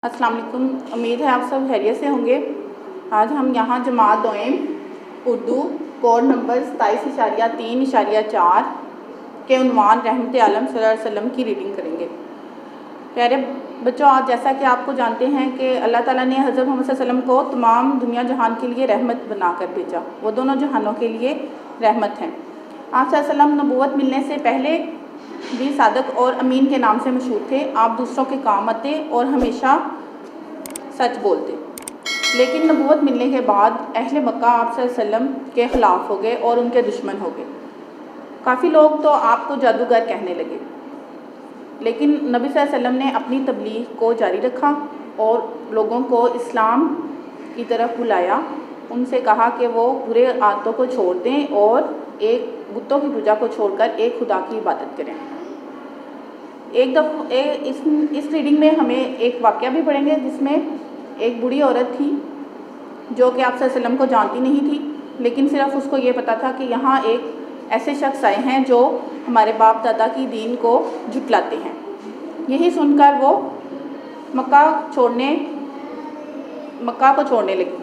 السلام علیکم، امید ہے آپ سب خیریت سے ہوں گے۔ آج ہم یہاں جماعت دوئم اردو کوڈ نمبر 27.3.4 کے عنوان رحمت عالم صلی اللہ علیہ وسلم کی ریڈنگ کریں گے۔ پیارے بچوں، آج جیسا کہ آپ کو جانتے ہیں کہ اللہ تعالیٰ نے حضرت محمد صلی اللہ علیہ وسلم کو تمام دنیا جہان کے لیے رحمت بنا کر بھیجا، وہ دونوں جہانوں کے لیے رحمت ہیں۔ آپ صلی اللہ علیہ وسلم نبوت ملنے سے پہلے بھی صادق اور امین کے نام سے مشہور تھے۔ آپ دوسروں کے کام آتے اور ہمیشہ سچ بولتے، لیکن نبوت ملنے کے بعد اہل مکہ آپ صلی اللہ علیہ وسلم کے خلاف ہو گئے اور ان کے دشمن ہو گئے۔ کافی لوگ تو آپ کو جادوگر کہنے لگے، لیکن نبی صلی اللہ علیہ وسلم نے اپنی تبلیغ کو جاری رکھا اور لوگوں کو اسلام کی طرف بلایا۔ ان سے کہا کہ وہ برے عادتوں کو چھوڑ دیں اور ایک بتوں کی پوجا کو چھوڑ کر ایک خدا کی عبادت کریں۔ ایک دفعہ اس ریڈنگ میں ہمیں ایک واقعہ بھی پڑھیں گے جس میں ایک بوڑھی عورت تھی جو کہ آپ صلی اللہ علیہ وسلم کو جانتی نہیں تھی، لیکن صرف اس کو یہ پتا تھا کہ یہاں ایک ایسے شخص آئے ہیں جو ہمارے باپ دادا کی دین کو جھٹلاتے ہیں۔ یہی سن کر وہ مکہ کو چھوڑنے لگی۔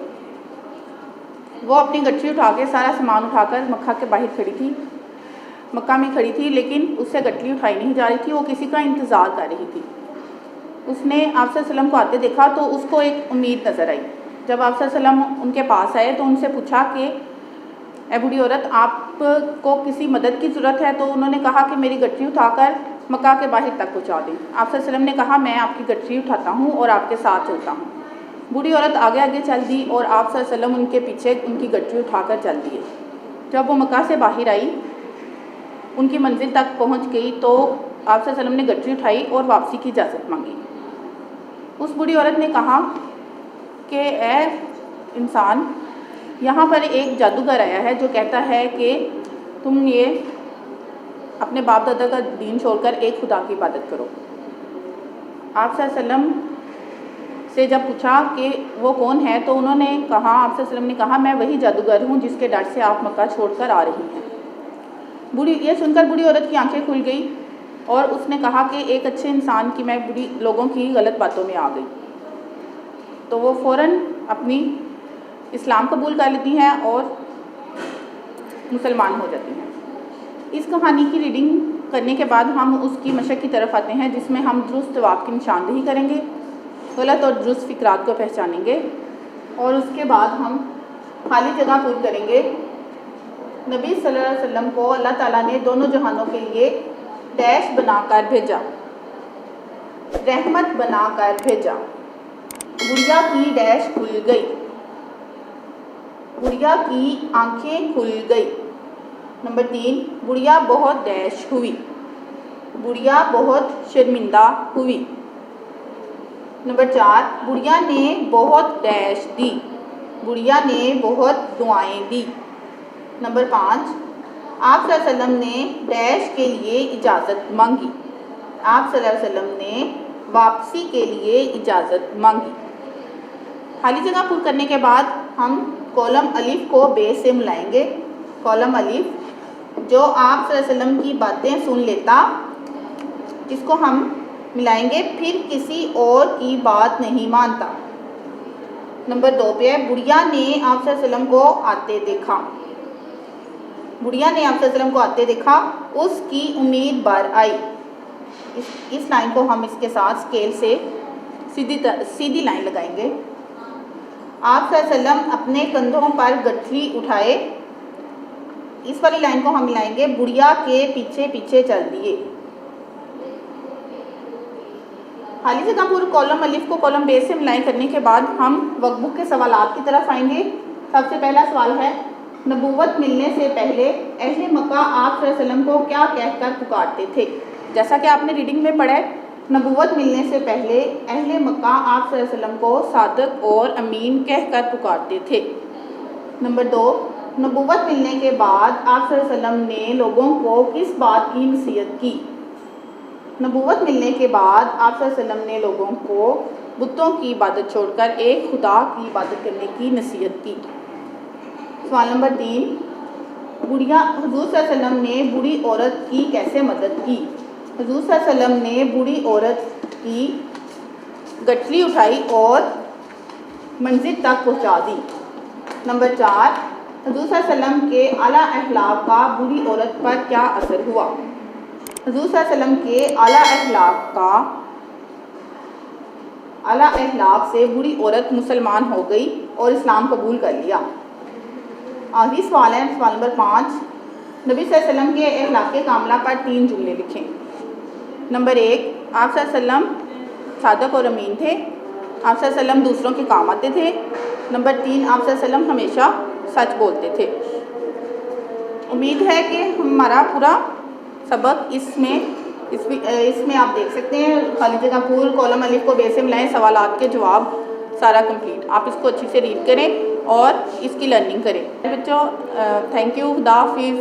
وہ اپنی گٹھی اٹھا کے سارا سامان اٹھا کر مکہ کے باہر مکہ میں کھڑی تھی، لیکن اس سے گٹھی اٹھائی نہیں جا رہی تھی، وہ کسی کا انتظار کر رہی تھی۔ اس نے آپ صلی اللہ علیہ وسلم کو آتے دیکھا تو اس کو ایک امید نظر آئی۔ جب آپ صلی اللہ علیہ وسلم ان کے پاس آئے تو ان سے پوچھا کہ اے بوڑھی عورت، آپ کو کسی مدد کی ضرورت ہے؟ تو انہوں نے کہا کہ میری گٹھی اٹھا کر مکہ کے باہر تک پہنچا دیں۔ آپ صلی اللہ علیہ وسلم نے کہا میں آپ کی گٹھی اٹھاتا ہوں اور آپ کے ساتھ چلتا ہوں۔ بوڑھی عورت آگے آگے چل دی اور آپ صلی اللہ علیہ وسلم ان کے پیچھے ان کی گٹھی اٹھا کر چل دیے۔ جب وہ مکہ سے باہر آئی، ان کی منزل تک پہنچ گئی تو آپ صلی اللہ علیہ وسلم نے گٹھی اٹھائی اور واپسی کی اجازت مانگی۔ اس بوڑھی عورت نے کہا کہ اے انسان، یہاں پر ایک جادوگر آیا ہے جو کہتا ہے کہ تم یہ اپنے باپ دادا کا دین چھوڑ کر ایک خدا کی عبادت کرو۔ آپ صلی اللہ علیہ وسلم سے جب پوچھا کہ وہ کون ہے تو انہوں نے کہا، آپ صلی اللہ علیہ وسلم نے کہا میں وہی جادوگر ہوں جس کے ڈر سے آپ مکہ چھوڑ کر آ رہی ہیں۔ یہ سن کر بوڑھی عورت کی آنکھیں کھل گئی اور اس نے کہا کہ ایک اچھے انسان کی میں لوگوں کی غلط باتوں میں آ گئی۔ تو وہ فوراً اپنی اسلام قبول کر لیتی ہیں اور مسلمان ہو جاتی ہیں۔ اس کہانی کی ریڈنگ کرنے کے بعد ہم اس کی مشق کی طرف آتے ہیں جس میں ہم درست جواب کی نشاندہی کریں گے، غلط اور درست فقرات کو پہچانیں گے اور اس کے بعد ہم خالی جگہ پر کریں گے۔ نبی صلی اللہ علیہ وسلم کو اللہ تعالیٰ نے دونوں جہانوں کے لیے ڈیش بنا کر بھیجا، رحمت بنا کر بھیجا۔ بڑھیا کی ڈیش کھل گئی، بڑھیا کی آنکھیں کھل گئی۔ نمبر 3، بڑھیا بہت ڈیش ہوئی، بڑھیا بہت شرمندہ ہوئی۔ نمبر 4، بڑھیا نے بہت ڈیش دی، بڑھیا نے بہت دعائیں دی۔ نمبر 5، آپ صلی اللہ علیہ وسلم نے ڈیش کے لیے اجازت مانگی، آپ صلی اللہ علیہ وسلم نے واپسی کے لیے اجازت مانگی۔ خالی جگہ پر کرنے کے بعد ہم کالم الف کو بے سے ملائیں گے۔ کالم الف جو آپ صلی اللہ علیہ وسلم کی باتیں سن لیتا، اس کو ہم ملائیں گے پھر کسی اور کی بات نہیں مانتا۔ نمبر 2 پہ بڑھیا نے آپ صلی اللہ علیہ وسلم کو آتے دیکھا، بڑھیا نے آپ صلی اللہ علیہ وسلم کو آتے دیکھا، اس کی امید بر آئی۔ اس لائن کو ہم اس کے ساتھ اسکیل سے سیدھی لائن لگائیں گے۔ آپ صلی اللہ علیہ وسلم اپنے کندھوں پر گٹھی اٹھائے، اس والی لائن کو ہم ملائیں گے بڑھیا کے پیچھے پیچھے چل دیے۔ خالی جگہ پر کالم الف کو کالم بے سے ملائن کرنے کے بعد ہم ورک بک کے سوالات کی طرف آئیں گے۔ سب سے پہلا سوال ہے، نبوت ملنے سے پہلے اہل مکہ آپ صلی اللہ علیہ وسلم کو کیا کہہ کر پکارتے تھے؟ جیسا کہ آپ نے ریڈنگ میں پڑھا ہے، نبوت ملنے سے پہلے اہل مکہ آپ صلی اللہ علیہ وسلم کو صادق اور امین کہہ کر پکارتے تھے۔ نمبر 2، نبوت ملنے کے بعد آپ صلی اللہ علیہ وسلم نے لوگوں کو کس بات کی نصیحت کی؟ نبوت ملنے کے بعد آپ صلی اللہ علیہ وسلم نے لوگوں کو بتوں کی عبادت چھوڑ کر ایک خدا کی عبادت کرنے کی نصیحت کی۔ سوال نمبر 3، حضور صلی اللہ علیہ وسلم نے بوڑھی عورت کی کیسے مدد کی؟ حضور صلی اللہ علیہ وسلم نے بوڑھی عورت کی گٹھلی اٹھائی اور منزل تک پہنچا دی۔ نمبر 4، حضور صلی اللہ علیہ وسلم کے اعلیٰ اخلاق کا بری عورت پر کیا اثر ہوا؟ حضور صلی اللہ علیہ وسلم کے اعلیٰ اخلاق سے بری عورت مسلمان ہو گئی اور اسلام قبول کر لیا۔ آخری سوال ہے، سوال نمبر 5، نبی صلی اللہ علیہ وسلم کے اخلاق کاملہ پر 3 جملے لکھیں۔ نمبر 1، آپ صلی اللہ علیہ وسلم صادق اور امین تھے۔ آپ صلی اللہ علیہ وسلم دوسروں کے کام آتے تھے۔ نمبر 3، آپ صلی اللہ علیہ وسلم ہمیشہ سچ بولتے تھے۔ امید ہے کہ ہمارا پورا سبق اس میں آپ دیکھ سکتے ہیں، خالی جگہ پور، کالم الف کو بے سے ملائیں، سوالات کے جواب سارا کمپلیٹ۔ آپ اس کو اچھی سے ریڈ کریں اور اس کی لرننگ کریں۔ بچوں تھینک یو، خدا حافظ۔